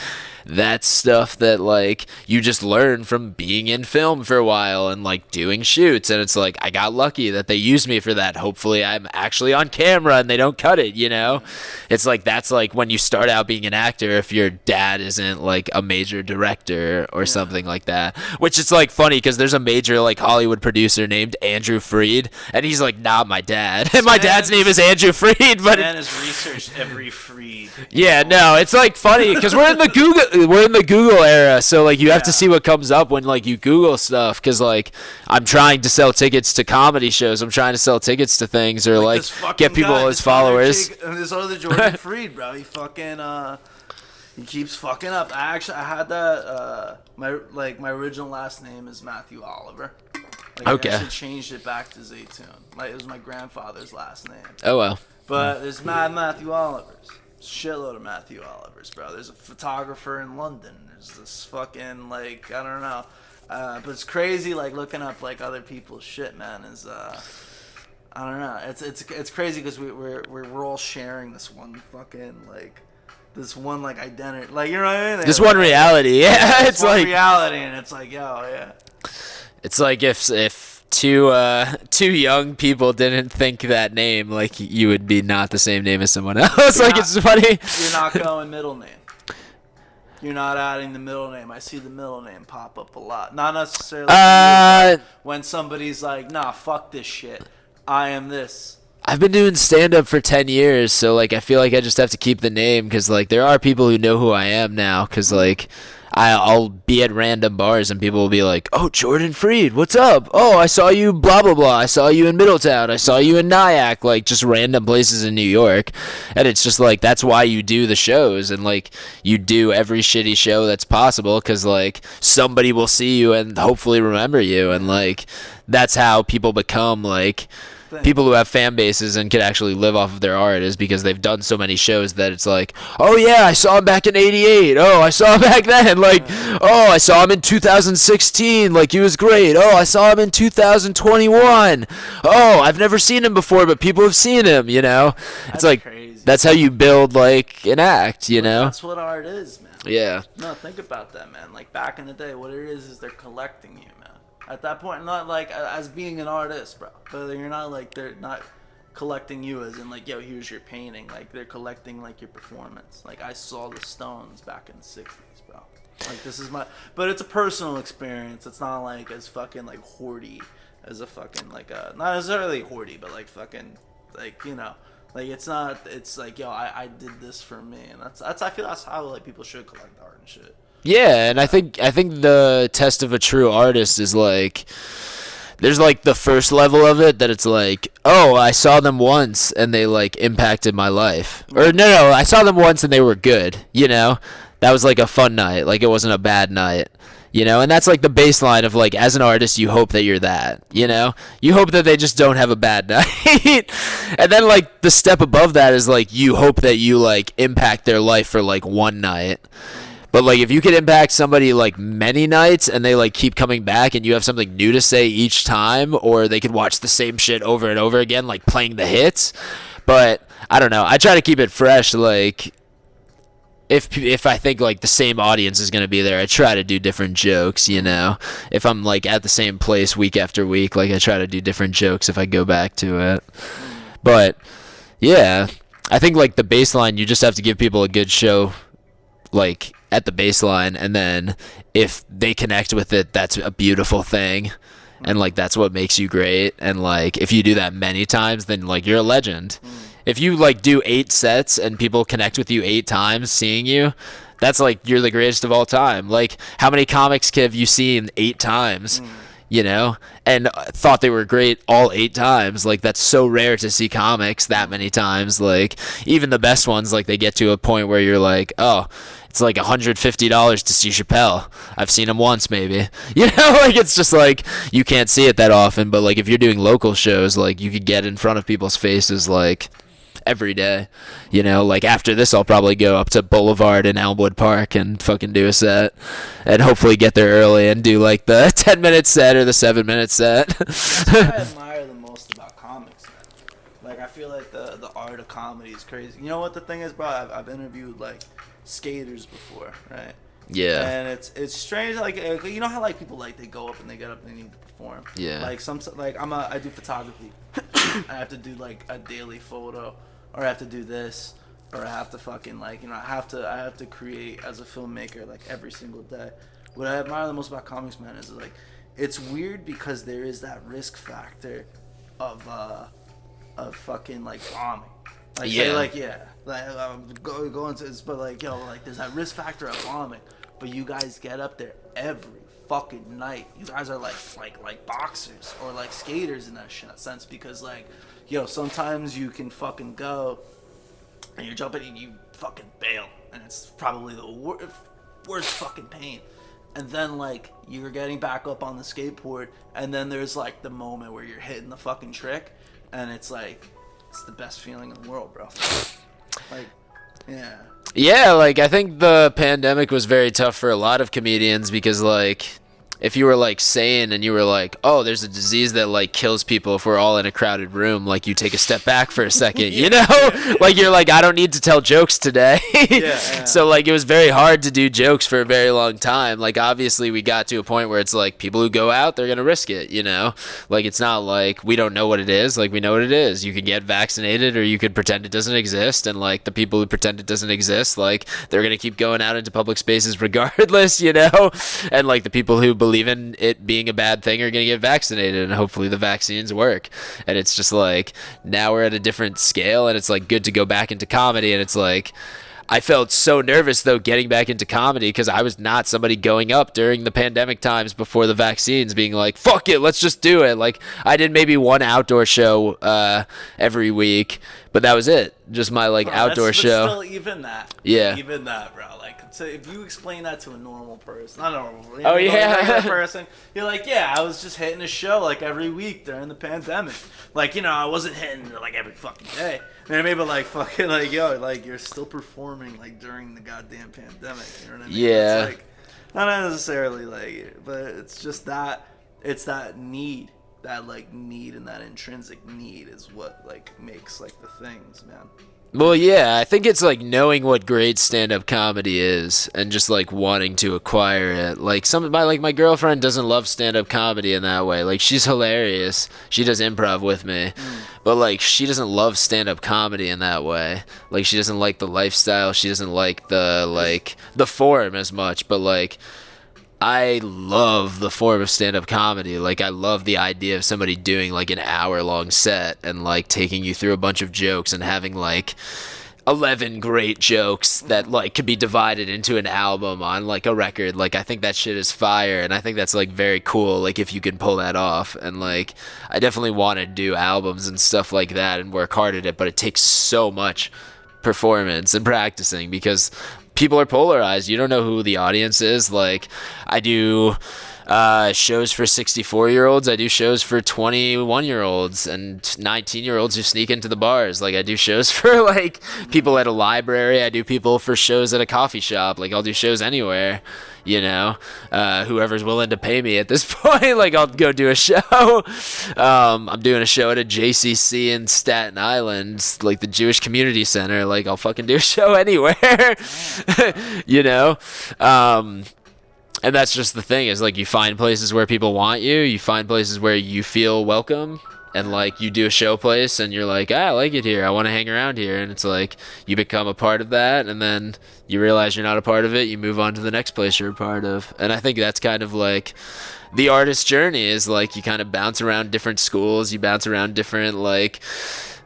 that's stuff that like you just learn from being in film for a while and like doing shoots, and it's like I got lucky that they used me for that. Hopefully I'm actually on camera and they don't cut it, you know. It's like that's like when you start out being an actor, if your dad isn't like a major director or something like that, which is like funny because there's a major like Hollywood producer named Andrew Freed, and he's like not my dad, and my dad's name is Andrew Freed, but man has researched every Freed. Yeah, no, it's like funny because we're in the Google era, so like you have to see what comes up when like you Google stuff, because like I'm trying to sell tickets to comedy shows, I'm trying to sell tickets to things, or like get people as followers. This other Jordan Freed, bro, he fucking he keeps fucking up. I had that my original last name is Matthew Oliver. Like, okay. I actually changed it back to Zeitoun. Like it was my grandfather's last name. Oh well. But there's Matthew Olivers. Shitload of Matthew Olivers, bro. There's a photographer in London. There's this fucking, like, I don't know. But it's crazy, like, looking up, like, other people's shit, man, is, I don't know. It's crazy because we're all sharing this one fucking, like, this one, like, identity. Like, you know what I mean? This one reality, yeah. It's one like reality, and it's like, yo, yeah. It's like if two young people didn't think that name, like, you would be not the same name as someone else. Like, it's funny. You're not going middle name. You're not adding the middle name. I see the middle name pop up a lot. Not necessarily when somebody's like, nah, fuck this shit. I am this. I've been doing stand-up for 10 years, so, like, I feel like I just have to keep the name because, like, there are people who know who I am now because, like, I'll be at random bars and people will be like, oh, Jordan Freed, what's up? Oh, I saw you blah, blah, blah. I saw you in Middletown. I saw you in Nyack, like, just random places in New York. And it's just, like, that's why you do the shows and, like, you do every shitty show that's possible because, like, somebody will see you and hopefully remember you. And, like, that's how people become, like, people who have fan bases and can actually live off of their art is because they've done so many shows that it's like, oh yeah, I saw him back in '88. Oh, I saw him back then. Like, oh, I saw him in 2016. Like, he was great. Oh, I saw him in 2021. Oh, I've never seen him before, but people have seen him. You know, it's like crazy. That's how you build like an act. You know, that's what art is, man. Yeah. No, think about that, man. Like back in the day, what it is they're collecting you, man. At that point, not like as being an artist, bro. But you're not like, they're not collecting you as in like, yo, here's your painting. Like they're collecting like your performance. Like I saw the Stones back in the 60s, bro. Like this is but it's a personal experience. It's not like as fucking like hoardy as a fucking like not necessarily hoardy, but like fucking like, you know, like it's not, it's like, yo, I did this for me. And that's I feel that's how like people should collect art and shit. Yeah, and I think the test of a true artist is like there's like the first level of it that it's like, oh, I saw them once and they like impacted my life. Or no, I saw them once and they were good, you know? That was like a fun night, like it wasn't a bad night. You know, and that's like the baseline of like as an artist you hope that you're that, you know? You hope that they just don't have a bad night. And then like the step above that is like you hope that you like impact their life for like one night. But, like, if you could impact somebody, like, many nights and they, like, keep coming back and you have something new to say each time, or they could watch the same shit over and over again, like, playing the hits. But, I don't know. I try to keep it fresh, like, if I think, like, the same audience is going to be there, I try to do different jokes, you know? If I'm, like, at the same place week after week, like, I try to do different jokes if I go back to it. But, yeah, I think, like, the baseline, you just have to give people a good show, like, at the baseline, and then if they connect with it, that's a beautiful thing, and like that's what makes you great. And like if you do that many times, then like you're a legend. If you like do 8 sets and people connect with you 8 times seeing you, that's like you're the greatest of all time. Like how many comics have you seen 8 times, you know, and thought they were great all 8 times? Like that's so rare to see comics that many times. Like even the best ones, like they get to a point where you're like, oh, it's like $150 to see Chappelle. I've seen him once, maybe. You know, like it's just like you can't see it that often. But like if you're doing local shows, like you could get in front of people's faces like every day. You know, like after this, I'll probably go up to Boulevard in Elmwood Park and fucking do a set, and hopefully get there early and do like the 10-minute set or the 7-minute set. That's what I admire the most about comics, man. Like I feel like the art of comedy is crazy. You know what the thing is, bro? I've interviewed like skaters before, right? Yeah. And it's strange, like you know how like people like they go up and they get up and they need to perform. Yeah. Like I do photography. I have to do like a daily photo, or I have to do this, or I have to fucking like, you know, I have to create as a filmmaker like every single day. What I admire the most about comics, man, is like it's weird because there is that risk factor of fucking like bombing. Like, yeah. Say, like, yeah, like, go into this, but, like, yo, like, there's that risk factor of bombing, but you guys get up there every fucking night. You guys are, like boxers or, like, skaters in that sense, because, like, yo, sometimes you can fucking go, and you're jumping, and you fucking bail, and it's probably the worst fucking pain. And then, like, you're getting back up on the skateboard, and then there's, like, the moment where you're hitting the fucking trick, and it's, like, it's the best feeling in the world, bro. Like, Yeah. Yeah, like I think the pandemic was very tough for a lot of comedians because like if you were like sane and you were like, oh, there's a disease that like kills people if we're all in a crowded room, like you take a step back for a second, you know? Like you're like, I don't need to tell jokes today. So like it was very hard to do jokes for a very long time. Like obviously we got to a point where it's like people who go out, they're gonna risk it, you know? Like it's not like we don't know what it is, like we know what it is. You can get vaccinated or you could pretend it doesn't exist, and like the people who pretend it doesn't exist, like they're gonna keep going out into public spaces regardless, you know? And like the people who believe in it being a bad thing are going to get vaccinated, and hopefully the vaccines work. And it's just like now we're at a different scale, and it's like good to go back into comedy. And it's like I felt so nervous though getting back into comedy because I was not somebody going up during the pandemic times before the vaccines being like, fuck it, let's just do it. Like I did maybe one outdoor show every week, but that was it. Just my like outdoor show. Still even that. Yeah. Even that, bro. Like, so if you explain that to a normal person, not normal, regular person, you're like, yeah, I was just hitting a show like every week during the pandemic. Like, you know, I wasn't hitting like every fucking day. And maybe like fucking like, yo, like you're still performing like during the goddamn pandemic. You know what I mean? Yeah. It's like not necessarily like, but it's just that it's that need. That like need and that intrinsic need is what like makes like the things, man. Well, yeah, I think it's like knowing what great stand-up comedy is and just like wanting to acquire it. Like my girlfriend doesn't love stand-up comedy in that way. Like she's hilarious. She does improv with me. But like she doesn't love stand-up comedy in that way. Like she doesn't like the lifestyle, she doesn't like the form as much, but like I love the form of stand-up comedy. Like, I love the idea of somebody doing, like, an hour-long set and, like, taking you through a bunch of jokes and having, like, 11 great jokes that, like, could be divided into an album on, like, a record. Like, I think that shit is fire, and I think that's, like, very cool, like, if you can pull that off. And, like, I definitely want to do albums and stuff like that and work hard at it, but it takes so much performance and practicing because people are polarized. You don't know who the audience is. Like, I do shows for 64-year-olds. I do shows for 21-year-olds and 19-year-olds who sneak into the bars. Like, I do shows for, like, people at a library. I do people for shows at a coffee shop. Like, I'll do shows anywhere, you know? Whoever's willing to pay me at this point, like, I'll go do a show. I'm doing a show at a JCC in Staten Island, like the Jewish Community Center. Like, I'll fucking do a show anywhere, you know? And that's just the thing is, like, you find places where people want you. You find places where you feel welcome. And, like, you do a show place and you're like, I like it here. I want to hang around here. And it's like you become a part of that. And then you realize you're not a part of it. You move on to the next place you're a part of. And I think that's kind of like the artist's journey is, like, you kind of bounce around different schools. You bounce around different, like,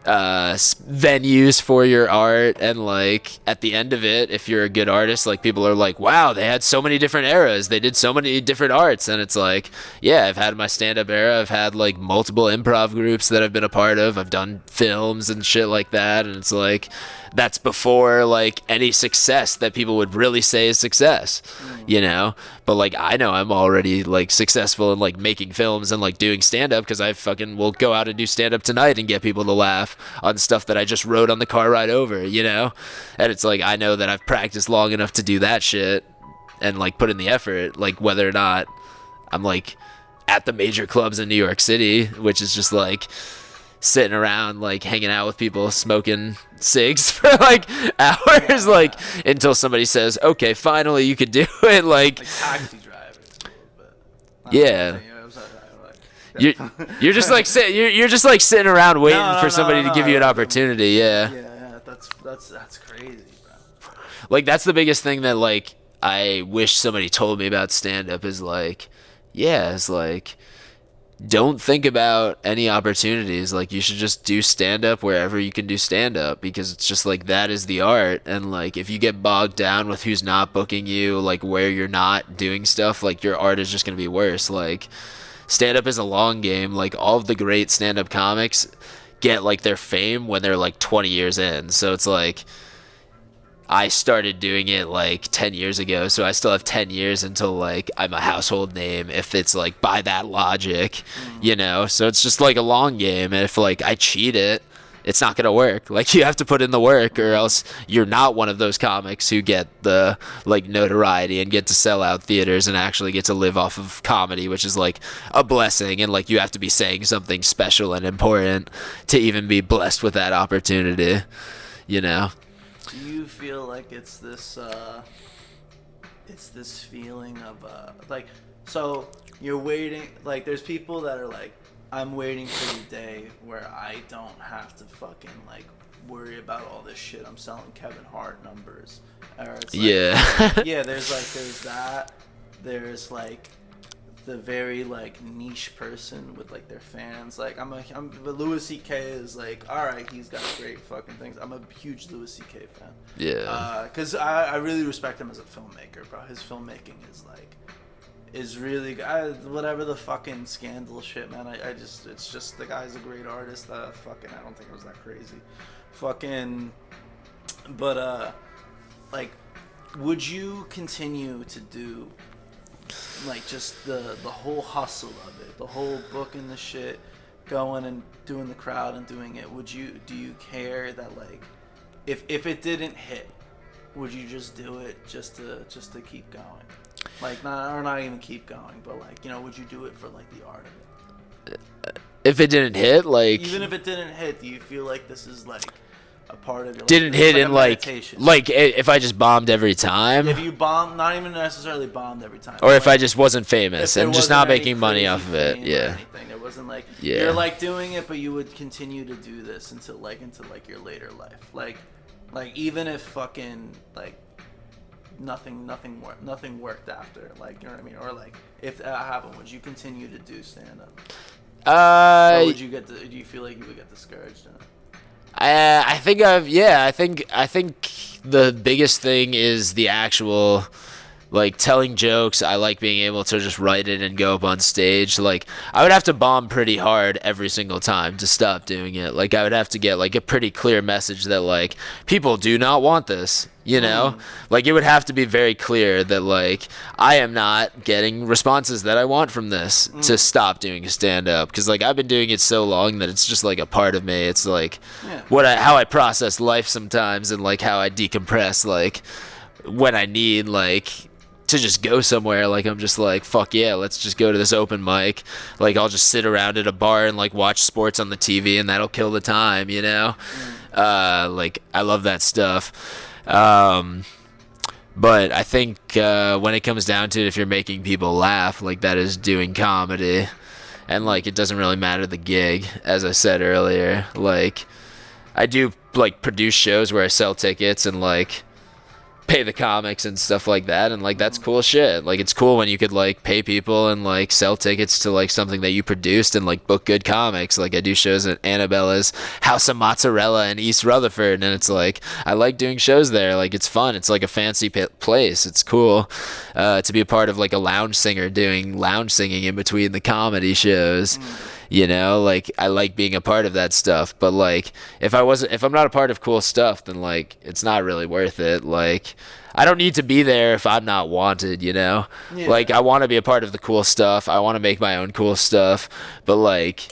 venues for your art, and like at the end of it, if you're a good artist, like people are like, wow, they had so many different eras, they did so many different arts. And it's like, yeah, I've had my stand-up era, I've had like multiple improv groups that I've been a part of, I've done films and shit like that, and it's like that's before like any success that people would really say is success, you know? But like I know I'm already like successful in like making films and like doing stand-up because I fucking will go out and do stand-up tonight and get people to laugh on stuff that I just wrote on the car ride over, you know? And it's like I know that I've practiced long enough to do that shit and like put in the effort, like whether or not I'm like at the major clubs in New York City, which is just like sitting around like hanging out with people smoking cigs for like hours, like until somebody says, okay, finally you could do it. Like taxi drivers, but yeah. You're just like you're just like sitting around waiting for somebody to give you an opportunity. Yeah, that's crazy, bro. Like that's the biggest thing that like I wish somebody told me about stand-up is like, yeah, it's like don't think about any opportunities. Like you should just do stand-up wherever you can do stand-up because it's just like that is the art. And like if you get bogged down with who's not booking you, like where you're not doing stuff, like your art is just gonna be worse. Like stand-up is a long game. Like all of the great stand-up comics get like their fame when they're like 20 years in. So it's like I started doing it like 10 years ago, so I still have 10 years until like I'm a household name if it's like by that logic, you know? So it's just like a long game, and if like I cheat it it's not going to work. Like, you have to put in the work, or else you're not one of those comics who get the, like, notoriety and get to sell out theaters and actually get to live off of comedy, which is, like, a blessing. And, like, you have to be saying something special and important to even be blessed with that opportunity, you know? Do you feel like it's this feeling of, like, so you're waiting, like, there's people that are like, I'm waiting for the day where I don't have to fucking, like, worry about all this shit. I'm selling Kevin Hart numbers. Or it's like, yeah, there's that. There's, like, the very, like, niche person with, like, their fans. Like, but Louis C.K. is, like, alright, he's got great fucking things. I'm a huge Louis C.K. fan. Yeah. Because I really respect him as a filmmaker, bro. His filmmaking is, like, is really good. Whatever the fucking scandal shit, man. It's just the guy's a great artist. I don't think it was that crazy. But like, would you continue to do, like, just the whole hustle of it, the whole booking the shit, going and doing the crowd and doing it? Do you care that, like, if it didn't hit, would you just do it just to keep going? Like, not even keep going, but, like, you know, would you do it for, like, the art of it? If it didn't hit, like... Even if it didn't hit, do you feel like this is, like, a part of your life? Didn't hit in, like, if I just bombed every time? If you bombed, not even necessarily bombed every time. Or if I just wasn't famous and just not making money off of it, yeah. It wasn't, like, you're, like, doing it, but you would continue to do this until your later life. Like, even if fucking, like... nothing worked after, like, you know what I mean? Or, like, if that happened, would you continue to do stand-up? Or would you do you feel like you would get discouraged in it? I think the biggest thing is the actual, like, telling jokes. I like being able to just write it and go up on stage. Like, I would have to bomb pretty hard every single time to stop doing it. Like, I would have to get, like, a pretty clear message that, like, people do not want this, you know? Like, it would have to be very clear that, like, I am not getting responses that I want from this to stop doing stand-up. Because, like, I've been doing it so long that it's just, like, a part of me. It's, like, how I process life sometimes, and, like, how I decompress, like, when I need, like... to just go somewhere. Like, I'm just like, fuck yeah, let's just go to this open mic. Like, I'll just sit around at a bar and, like, watch sports on the TV, and that'll kill the time, you know? Like, I love that stuff. But I think when it comes down to it, if you're making people laugh, like, that is doing comedy. And, like, it doesn't really matter the gig, as I said earlier. Like, I do, like, produce shows where I sell tickets and, like, pay the comics and stuff like that, and, like, that's cool shit. Like, it's cool when you could, like, pay people and, like, sell tickets to, like, something that you produced and, like, book good comics. Like, I do shows at Annabella's House of Mozzarella in East Rutherford, and it's like, I like doing shows there. Like, it's fun. It's like a fancy place. It's cool to be a part of, like, a lounge singer doing lounge singing in between the comedy shows. You know, like, I like being a part of that stuff. But, like, if I'm not a part of cool stuff, then, like, it's not really worth it. Like, I don't need to be there if I'm not wanted, you know? Yeah. Like, I want to be a part of the cool stuff. I want to make my own cool stuff. But, like,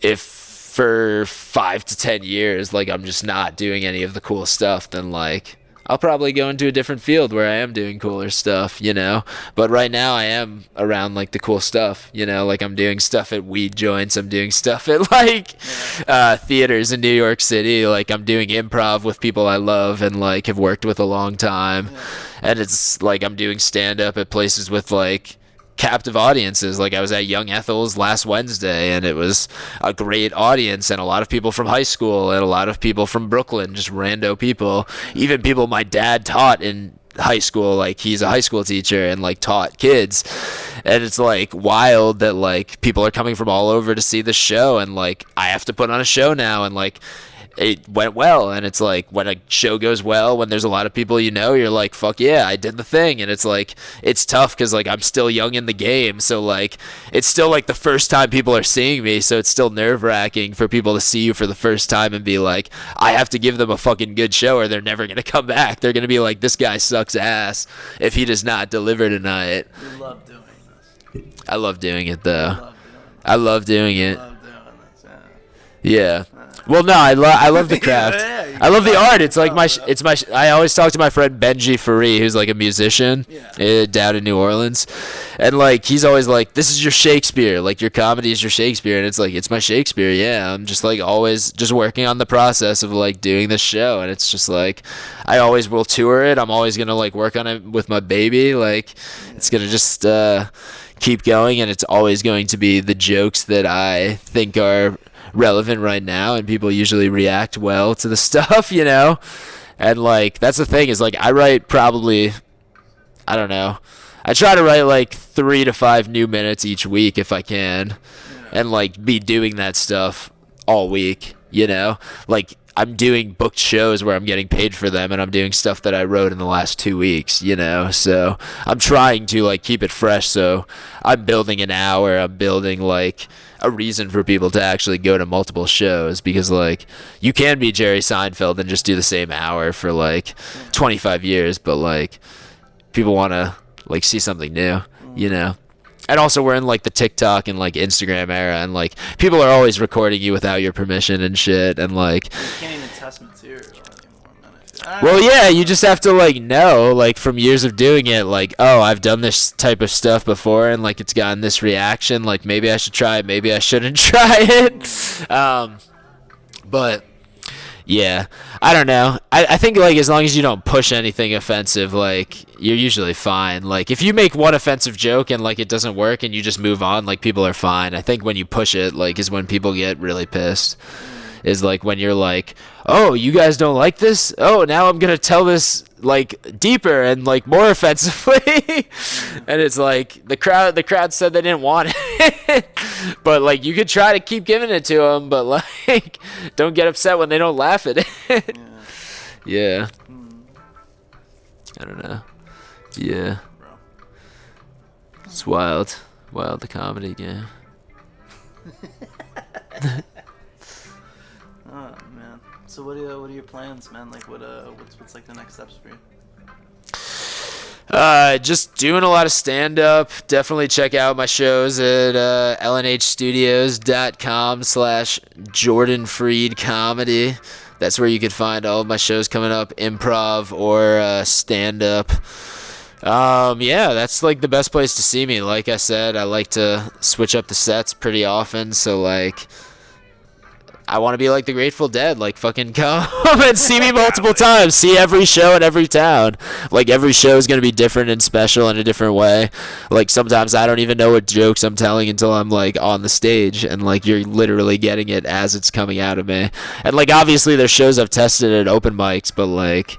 if for 5 to 10 years, like, I'm just not doing any of the cool stuff, then, like, I'll probably go into a different field where I am doing cooler stuff, you know? But right now I am around, like, the cool stuff, you know? Like, I'm doing stuff at weed joints. I'm doing stuff at, like, theaters in New York City. Like, I'm doing improv with people I love and, like, have worked with a long time. And it's, like, I'm doing stand-up at places with, like, captive audiences. Like, I was at Young Ethel's last Wednesday, and it was a great audience, and a lot of people from high school and a lot of people from Brooklyn, just rando people, even people my dad taught in high school. Like, he's a high school teacher and, like, taught kids, and it's, like, wild that, like, people are coming from all over to see the show, and, like, I have to put on a show now, and, like, it went well. And it's like, when a show goes well, when there's a lot of people, you know, you're like, fuck yeah, I did the thing. And it's like, it's tough because, like, I'm still young in the game, so, like, it's still, like, the first time people are seeing me, so it's still nerve-wracking for people to see you for the first time and be like, I have to give them a fucking good show or they're never gonna come back. They're gonna be like, this guy sucks ass if he does not deliver tonight. You love doing this. I love doing it, though. I love doing it. Yeah. Well, no, I love the craft. Yeah, I love the art. It's like I always talk to my friend Benji Faree, who's like a musician down in New Orleans, and like he's always like, "This is your Shakespeare. Like your comedy is your Shakespeare," and it's like it's my Shakespeare. Yeah, I'm just like always just working on the process of like doing this show, and it's just like I always will tour it. I'm always gonna like work on it with my baby. Like it's gonna just keep going, and it's always going to be the jokes that I think are relevant right now, and people usually react well to the stuff, you know. And like that's the thing is like I write probably, I don't know, I try to write like 3 to 5 new minutes each week if I can, and like be doing that stuff all week, you know. Like I'm doing booked shows where I'm getting paid for them, and I'm doing stuff that I wrote in the last 2 weeks, you know. So I'm trying to like keep it fresh. So I'm building an hour. I'm building like a reason for people to actually go to multiple shows, because like you can be Jerry Seinfeld and just do the same hour for like 25 years, but like people want to like see something new, you know. And also we're in like the TikTok and like Instagram era, and like people are always recording you without your permission and shit, and like you can't even test material anymore, man. Well, yeah, you just have to like know like from years of doing it, like, oh, I've done this type of stuff before and like it's gotten this reaction, like maybe I should try it, maybe I shouldn't try it. But yeah, I don't know. I think like as long as you don't push anything offensive, like you're usually fine. Like if you make one offensive joke and like it doesn't work and you just move on, like people are fine. I think when you push it, like is when people get really pissed. Is like when you're like, oh, you guys don't like this? Oh, now I'm gonna tell this like deeper and like more offensively. And it's like the crowd said they didn't want it. But like you could try to keep giving it to them, but like don't get upset when they don't laugh at it. Yeah. I don't know. Yeah. It's wild. Wild, the comedy game. Oh man. So what are your plans, man? Like what's like the next steps for you? Just doing a lot of stand-up. Definitely check out my shows at lnhstudios.com/Jordan Freed Comedy. That's where you can find all of my shows coming up, improv or stand-up. Yeah, that's like the best place to see me. Like I said, I like to switch up the sets pretty often, so like I want to be like the Grateful Dead, like fucking come and see me multiple times, see every show in every town. Like every show is going to be different and special in a different way. Like sometimes I don't even know what jokes I'm telling until I'm like on the stage, and like you're literally getting it as it's coming out of me. And like obviously there's shows I've tested at open mics, but like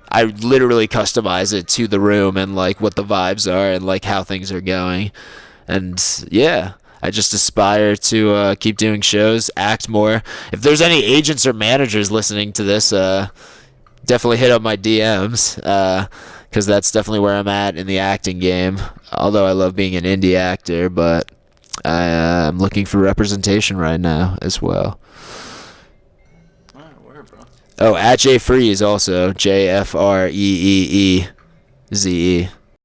I literally customize it to the room and like what the vibes are and like how things are going. And yeah, I just aspire to keep doing shows, act more. If there's any agents or managers listening to this, definitely hit up my DMs, because that's definitely where I'm at in the acting game. Although I love being an indie actor, but I'm looking for representation right now as well. Word, bro. Oh, at J Freeze also, JFREEEZE.